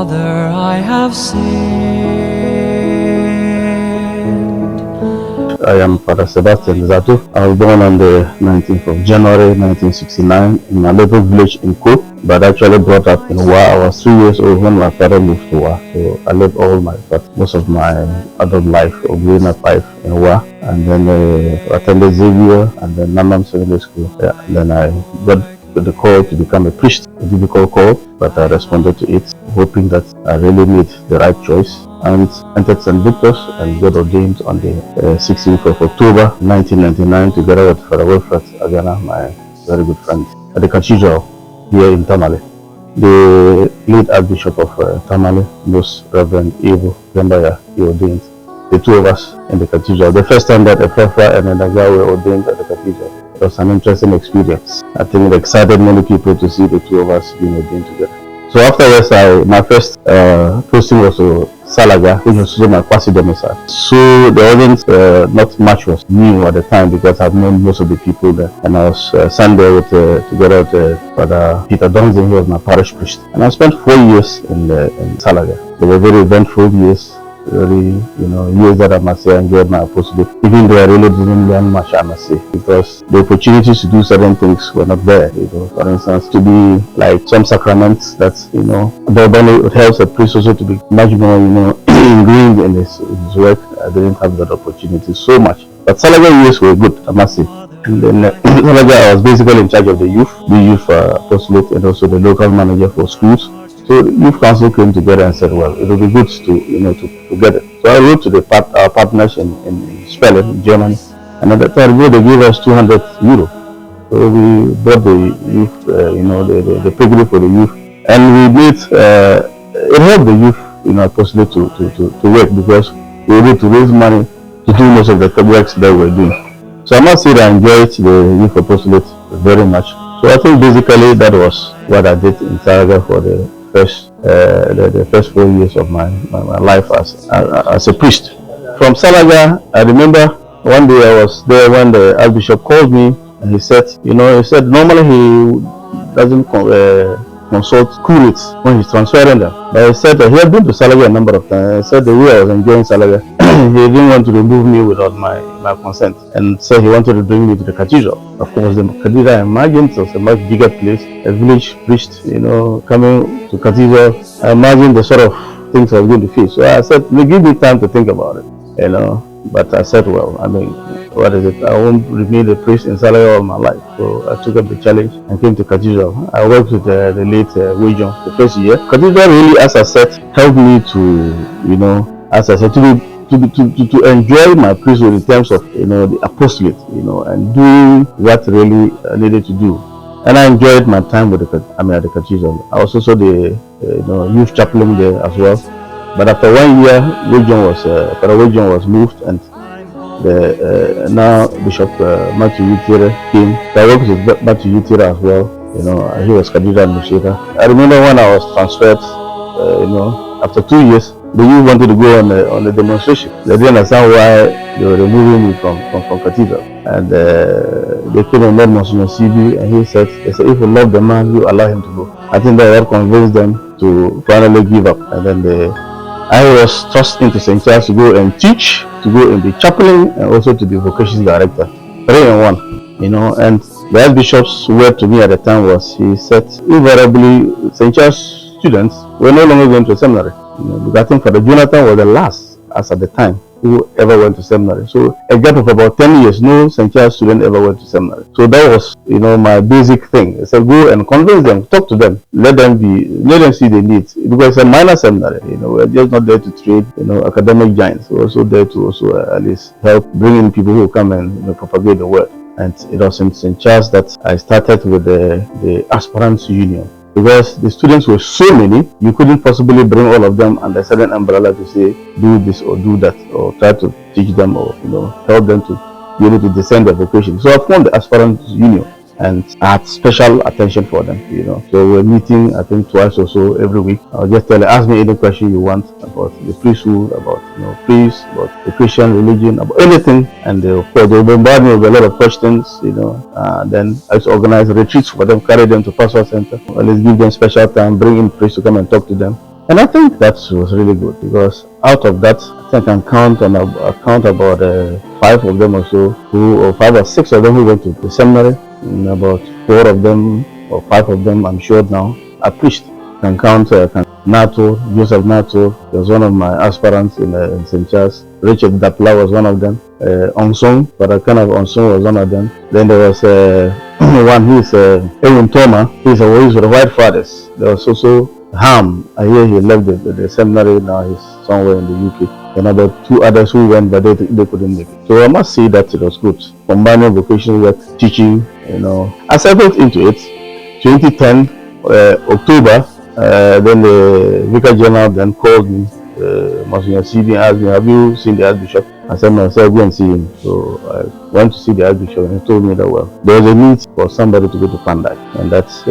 Father, I have sinned. I am Father Sebastian Zaato. I was born on the 19th of January 1969 in a little village in Ko, but actually brought up in Wa. I was 3 years old when my father moved to Wa, so I lived most of my adult life or growing up life in Wa, and then attended Xavier and then Namam Secondary School. Yeah, and then I got the call to become a priest, a difficult call, but I responded to it, hoping that I really made the right choice, and entered St. Victor's and got ordained on the 16th of October 1999 together with Father Wilfred Agana, my very good friend, at the cathedral here in Tamale. The late Archbishop of Tamale, Most Reverend Evo Gambaya, he ordained the two of us in the cathedral. The first time that a Prophet and a guy were ordained at the cathedral. It was an interesting experience. I think it excited many people to see the two of us being ordained together. So afterwards, my first posting was to Salaga, which was also my quasi domicile. So there wasn't not much was new at the time because I've known most of the people there. And I was sent there with together with Father Peter Donzin, who was my parish priest. And I spent 4 years in Salaga. They were very eventful years. Really, years that I must say I enjoyed my apostolate, even though I really didn't learn much, I must say, because the opportunities to do certain things were not there. For instance, to be like some sacraments that, but it helps a priest also to be much more, ingrained in his work. I didn't have that opportunity so much. But Salaga years were good, I must say. And then Salaga, I was basically in charge of the youth apostolate, and also the local manager for schools. So the youth council came together and said, well, it would be good to get it. So I wrote to our partners in Spellen, in Germany, and at that time they gave us 200 euro. So we bought the youth, the pilgrimage for the youth, and we made it helped the youth, apostolate to work, because we were able to raise money to do most of the works that we were doing. So I must say that I enjoyed the youth apostolate very much. So I think basically that was what I did in Salaga for the first 4 years of my life as a priest. From Salaga, I remember one day I was there when the Archbishop called me, and he said, normally he doesn't consult curates when he's transferring them. But he said that he had been to Salaga a number of times. He said the way I was enjoying Salaga, he didn't want to remove me without my consent, and so he wanted to bring me to the cathedral. Of course, the cathedral, I imagined, was a much bigger place. A village priest, coming to cathedral, I imagined the sort of things I was going to face. So I said, give me time to think about it, But I said, well, I won't remain a priest in Salaga all my life. So I took up the challenge and came to cathedral. I worked with the late Wejon the first year. Cathedral really, as I said, helped me to, to enjoy my priesthood in terms of the apostolate, and doing what really I needed to do. And I enjoyed my time with at the cathedral. I also saw the youth chaplain there as well. But after 1 year, Father Wejon was moved, and the now Bishop Matthew Utira came. So I worked with Matthew Utira as well. He was cathedral administrator. I remember when I was transferred, after 2 years, the youth wanted to go on a demonstration. They didn't understand why they were removing me from cathedral. And they came and met Monsignor CB, and he said, if you love the man, you allow him to go. I think that convinced them to finally give up. And then I was thrust into St. Charles to go and teach, to go and be chaplain, and also to be vocations director. 3 in 1, and the Archbishop's word to me at the time was, he said, invariably, St. Charles students were no longer going to seminary. Because I think Father Jonathan was the last, as at the time, who ever went to seminary. So a gap of about 10 years, no St. Charles student ever went to seminary. So that was, my basic thing. I said, go and convince them, talk to them, let them see the needs. Because it's a minor seminary, we're just not there to trade, academic giants. We're also there to also at least help bring in people who come and propagate the word. And it was in St. Charles that I started with the Aspirants Union. Because the students were so many, you couldn't possibly bring all of them under a certain umbrella to say, do this or do that, or try to teach them, or help them to be able to discern their vocation. So I formed the Aspirants Union, and I had special attention for them, So we're meeting, I think, twice or so every week. I'll just tell them, ask me any question you want about the priesthood, about priests, about the Christian religion, about anything. And of course, they'll bombard me with a lot of questions, Then I just organize retreats for them, carry them to Pastoral Center, always give them special time, bring in priests to come and talk to them. And I think that was really good, because out of that, I think I can count about 5 of them or so, or 5 or 6 of them who went to the seminary, and about 4 of them or 5 of them, I'm sure now, I preached. I can count Joseph Nato was one of my aspirants in St. Charles. Richard Dapla was one of them. Onsong, but I kind of Onsong was one of them. Then there was one who is Ewan Toma, he's with the White Fathers. There was also Ham. I hear he left the seminary, now he's somewhere in the UK. Another 2 others who went, but they couldn't make it. So I must say that it was good. Combining vocational work, teaching, I settled into it. 2010, October, then the Vicar General then called me, Monsignor CD, and asked me, have you seen the Archbishop? I said, no, I said, go and see him. So I went to see the Archbishop, and he told me that, well, there was a need for somebody to go to Pandai, and that's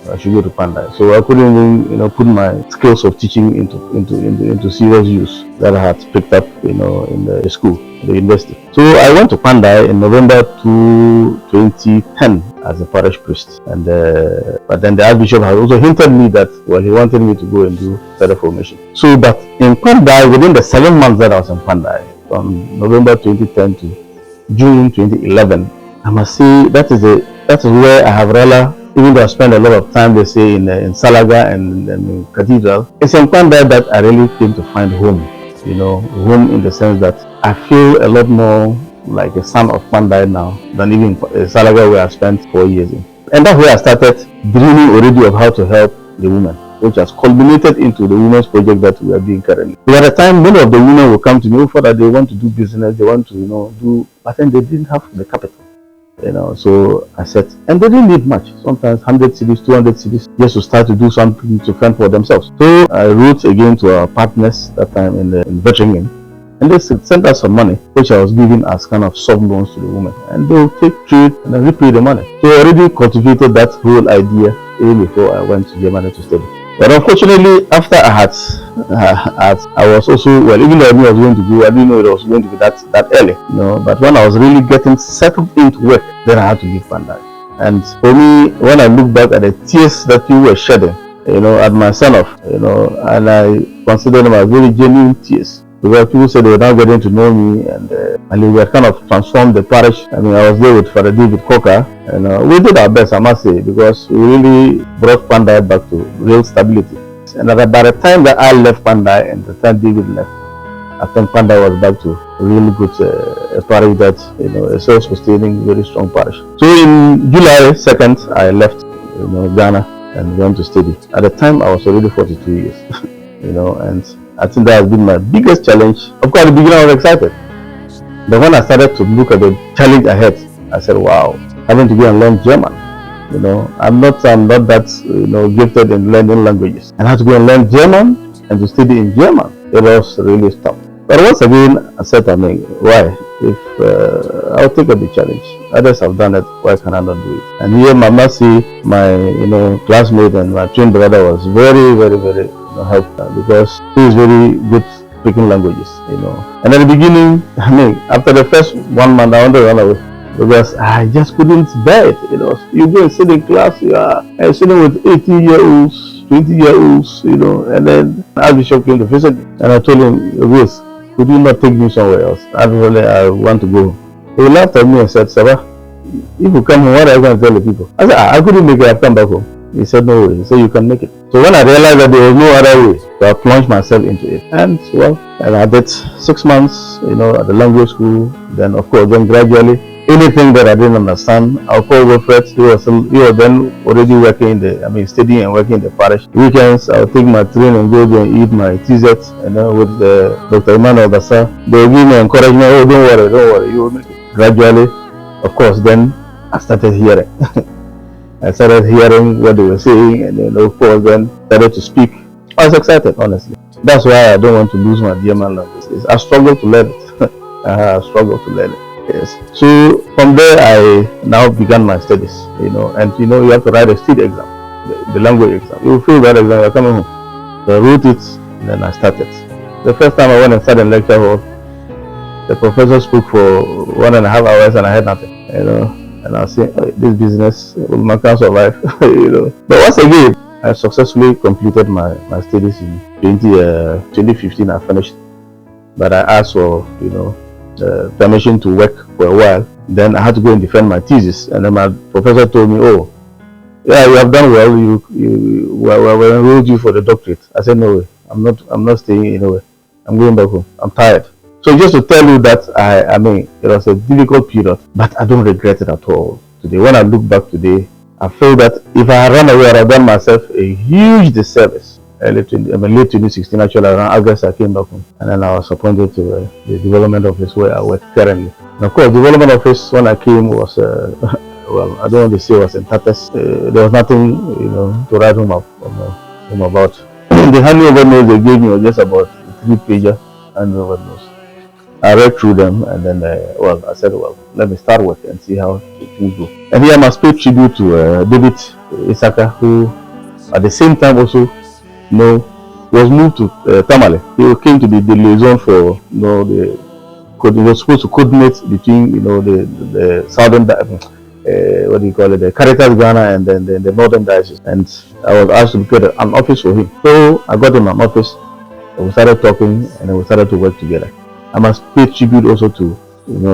I should go to Pandai. So I couldn't even, put my skills of teaching into serious use that I had picked up, in the school, the university. So I went to Pandai in November 2010 as a parish priest, and but then the Archbishop had also hinted me that, well, he wanted me to go and do further formation. So, but in Pandai, within the 7 months that I was in Pandai, from November 2010 to June 2011, I must say that is where I have realized, even though I spent a lot of time, they say, in Salaga and in Cathedral, it's in Pandai that I really came to find home. Home in the sense that I feel a lot more like a son of Pandai now than even Salaga, where I spent 4 years in. And that's where I started dreaming already of how to help the women, which has culminated into the women's project that we are doing currently. By the time many of the women will come to me for that they want to do business, they want to do, but then they didn't have the capital. So I said, and they didn't need much, sometimes 100 cedis, 200 cedis, just to start to do something to fend for themselves. So I wrote again to our partners that time in Vettingen, and they sent us some money, which I was giving as kind of soft loans to the women, and they'll take trade and then repay the money. So I already cultivated that whole idea even before I went to Germany to study. But unfortunately, after I was also, well, even though I knew I was going to go, I didn't know it was going to be that early, But when I was really getting settled into work, then I had to leave Pandai. And for me, when I look back at the tears that you were shedding, at my son-off, and I consider them as very genuine tears. Because people said they were now getting to know me, and we were kind of transformed the parish. I was there with Father David Coker, and we did our best, I must say, because we really brought Pandai back to real stability. And by the time that I left Pandai and the time David left, I think Pandai was back to a really good parish that, a self-sustaining, very strong parish. So in July 2nd, I left, Ghana and went to study. At the time, I was already 42 years, and I think that has been my biggest challenge. Of course, at the beginning I was excited, but when I started to look at the challenge ahead, I said, wow, having to go and learn German. I'm not that gifted in learning languages, and I had to go and learn German and to study in German. It was really tough. But once again, I said, why? If I'll take up the challenge, others have done it, why can I not do it? And here, my classmate and my twin brother was very, very, very helpful, because he is very good speaking languages, And at the beginning, after the first 1 month, I wanted to run away, because I just couldn't bear it. You go and sit in class, you are sitting with 18-year-olds, 20-year-olds, and then Archbishop came to visit me, and I told him, Grace, could you not take me somewhere else? I want to go. He laughed at me and said, Saba, if you come home, what are you going to tell the people? I said, I couldn't make it, I've come back home. He said, no way. He said, you can make it. So when I realized that there was no other way, so I plunged myself into it. And I did 6 months, at the language school. Then, of course, then gradually, anything that I didn't understand, I'll call Wilfred. He was then already working studying and working in the parish. Weekends, I'll take my train and go there and eat my TZ, with Dr. Emmanuel Bassa. They'll give me encouragement, oh, don't worry, you will make it. Gradually, of course, then I started hearing. I started hearing what they were saying, and then, of course, then started to speak. I was excited, honestly. That's why I don't want to lose my German language. I struggle to learn it. I struggle to learn it. Yes. So from there, I now began my studies. And you have to write a state exam, the language exam. You fail that exam, you're coming home. So I wrote it, and then I started. The first time I went and sat in lecture hall, the professor spoke for 1.5 hours, and I had nothing. And I was saying, this business, will my can survive? But once again, I successfully completed my studies in 2015. I finished, but I asked for permission to work for a while. Then I had to go and defend my thesis, and then my professor told me, "Oh, yeah, you have done well. We enrolled you for the doctorate." I said, "No way. I'm not staying anywhere. I'm going back home. I'm tired." So just to tell you that I mean, it was a difficult period, but I don't regret it at all. Today, when I look back today, I feel that if I had run away, I'd have done myself a huge disservice. Late 2016, actually, around August, I came back home, and then I was appointed to the development office where I work currently. And of course, development office when I came was well, I don't want to say it was in tatters. There was nothing, to write home about. The handover notes they gave me was just about a 3-pager handover notes. I read through them, and then I said, well, let me start work and see how things go. And here I must pay tribute to David Isaka, who at the same time also was moved to TAMALE. He came to be the liaison for he was supposed to coordinate between the southern what do you call it, the Caritas Ghana and then the northern diocese. And I was asked to get an office for him. So I got him an office, and we started talking, and then we started to work together. I must pay tribute also to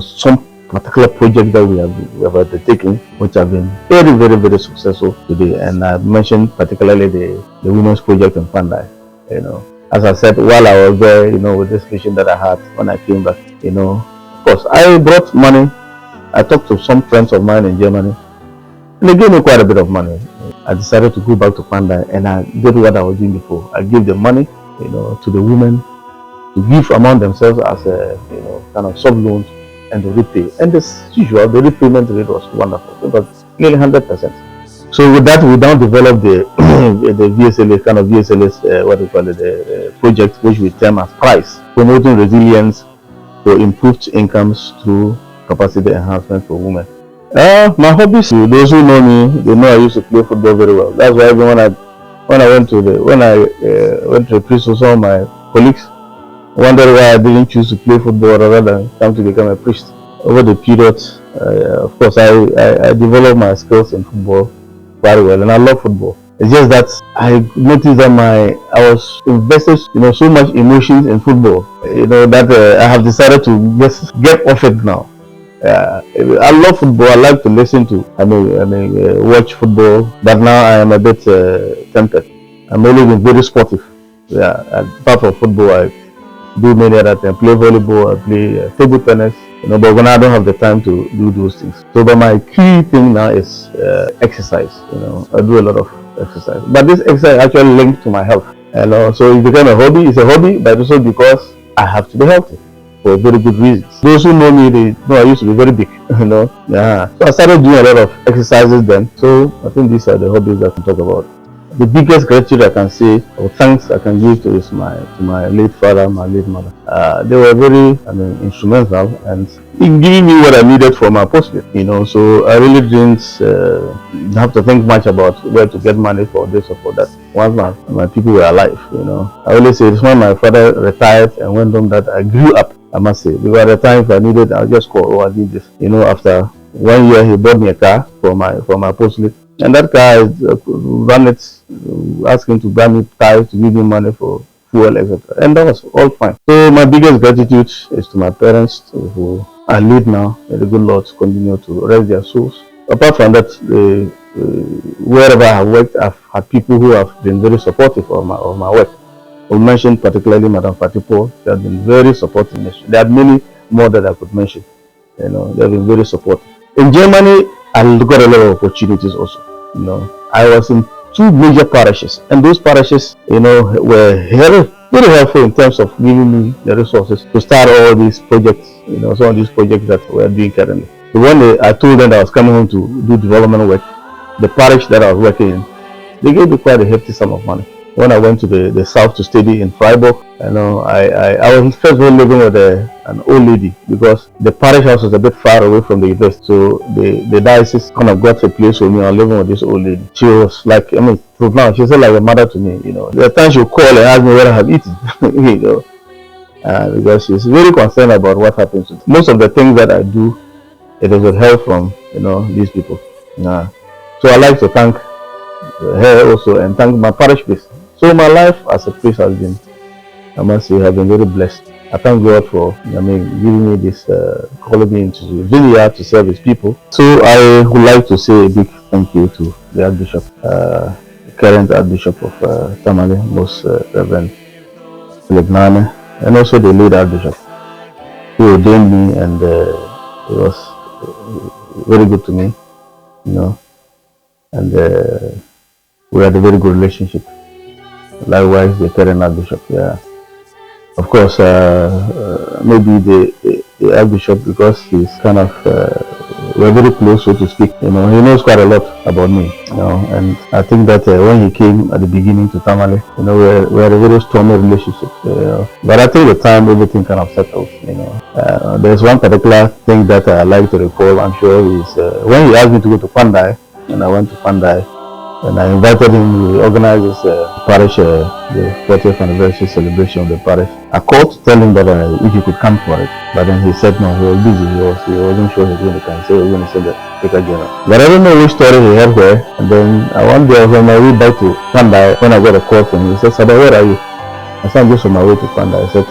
some particular project that we have undertaken, which have been very, very, very successful today. And I mentioned particularly the women's project in Pandai. As I said, while I was there, with this vision that I had when I came back, of course, I brought money. I talked to some friends of mine in Germany, and they gave me quite a bit of money. I decided to go back to Pandai, and I did what I was doing before. I gave the money, to the women to give among themselves as a, kind of sub-loans and to repay. And as usual, the repayment rate was wonderful. It was nearly 100%. So with that, we now developed the the VSLA, kind of VSLA, what we call it, the project, which we term as PRICE, promoting resilience for improved incomes through capacity enhancement for women. My hobbies, those who know me, they know I used to play football very well. That's why even when I went to the priest with some of my colleagues, wondered why I didn't choose to play football rather than come to become a priest. Over the period, of course, I developed my skills in football very well, and I love football. It's just that I noticed that I was invested, so much emotions in football, that I have decided to just get off it now. I love football. I like to listen to, watch football, but now I am a bit tempted. I'm always been very sportive. Yeah, apart from football, I do many other things. Play volleyball, I play table tennis, but when I don't have the time to do those things. So, but my key thing now is exercise. I do a lot of exercise, but this exercise actually linked to my health. So it became a hobby. It's a hobby, but also because I have to be healthy for very good reasons. Those who know me, they know I used to be very big. Yeah. So I started doing a lot of exercises then. So I think these are the hobbies that I can talk about. The biggest gratitude I can say, or thanks I can give to, is my late father, my late mother. They were very, instrumental and in giving me what I needed for my apostolate. So I really didn't have to think much about where to get money for this or for that. Once my people were alive, I always say it's when my father retired and went home that I grew up. I must say, because at the time if I needed, I'll just call, I need this. After 1 year, he bought me a car for my apostolate. And that car, ran it, asked him to buy me tires, to give me money for fuel, etc. And that was all fine. So my biggest gratitude is to my parents who are late now. May the good Lord continue to rest their souls. Apart from that, wherever I have worked, I've had people who have been very supportive of my work. I mentioned particularly Madam Fatipo. She has been very supportive. There are many more that I could mention. They have been very supportive. In Germany, I got a lot of opportunities also. I was in 2 major parishes, and those parishes, were very, very helpful in terms of giving me the resources to start all these projects. Some of these projects that we are doing currently. So when I told them that I was coming home to do development work, the parish that I was working in, they gave me quite a hefty sum of money. When I went to the south to study in Freiburg, I was first of all living with an old lady, because the parish house was a bit far away from the university. So the diocese kind of got a place for me. I was living with this old lady. She was like, profound. She's like a mother to me. There are times she'll call and ask me what I have eaten. Because she's very concerned about what happens to me. Most of the things that I do, it is with help from these people. So I like to thank her also, and thank my parish priest. So my life as a priest has been, I must say, have been very blessed. I thank God for, giving me this, calling me into the vineyard to serve His people. So I would like to say a big thank you to the Archbishop, current Archbishop of Tamale, Most Reverend Philip Nane, and also the late Archbishop who ordained me, and it was very good to me, and we had a very good relationship. Likewise, the current Archbishop, yeah. Of course, maybe the Archbishop, because he's kind of, we're very close, so to speak. He knows quite a lot about me. And I think that when he came at the beginning to Tamale, we had a very stormy relationship. But I think the time everything kind of settled. There's one particular thing that I like to recall. I'm sure is when he asked me to go to Pandai, and I went to Pandai. And I invited him. We organized this parish, the 40th anniversary celebration of the parish. I called to tell him that if he could come for it, but then he said no, he was busy. He wasn't sure he was going to come. So he was going to send the Vicar General. But I don't know which story he heard where. And then one day I was on my way back to Pandai when I got a call from him. He said, "Sada, where are you?" I said, "I'm just on my way to Pandai." I said,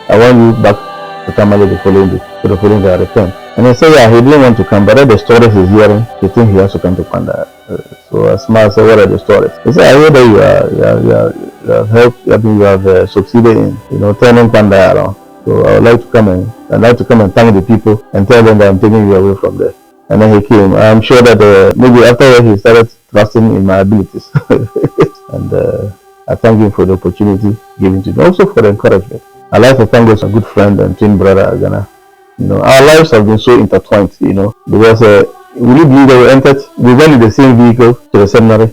"I want you back to Tamale the following day." So the following day I returned. And he said, yeah, he didn't want to come, but at the stories he's hearing, he thinks he has to come to Pandai. So I smiled. Said, "What are the stories?" He said, "I hear that you have helped. You have succeeded in turning Pandai around. So I would like to come and thank the people and tell them that I'm taking you away from there." And then he came. I'm sure that maybe afterwards he started trusting in my abilities, and I thank him for the opportunity given to me, also for the encouragement. I like to thank a good friend and twin brother Agana. Our lives have been so intertwined. Because will you believe that we went in the same vehicle to the seminary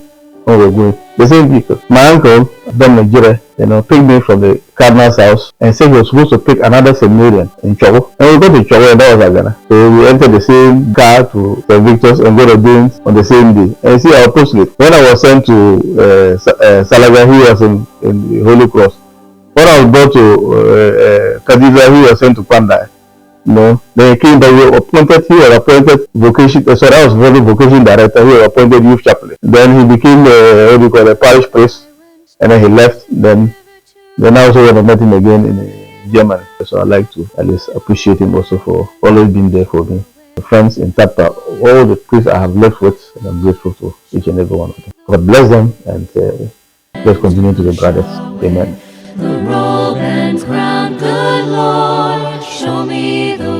when we were going? The same vehicle. My uncle from Nigeria, picked me from the cardinal's house and said he was supposed to pick another seminarian in Chogo. And we got to Chogo, and that was Agana. So we entered the same car to St. Victor's and got ordained on the same day. And see our postlet. When I was sent to Salaga, he was in the Holy Cross. When I was brought to Kadiza, he was sent to Pandai. Then he came back. He was appointed vocation. So that was very vocation director. He was appointed youth chaplain. Then he became the parish priest, and then he left. Then also when I met him again in Germany. So I like to at least appreciate him also for always being there for me. The friends in Tapa, all the priests I have left with, and I'm grateful to each and every one of them. God bless them, and let's continue to be brothers. Amen. The robe and crown, good Lord, show me the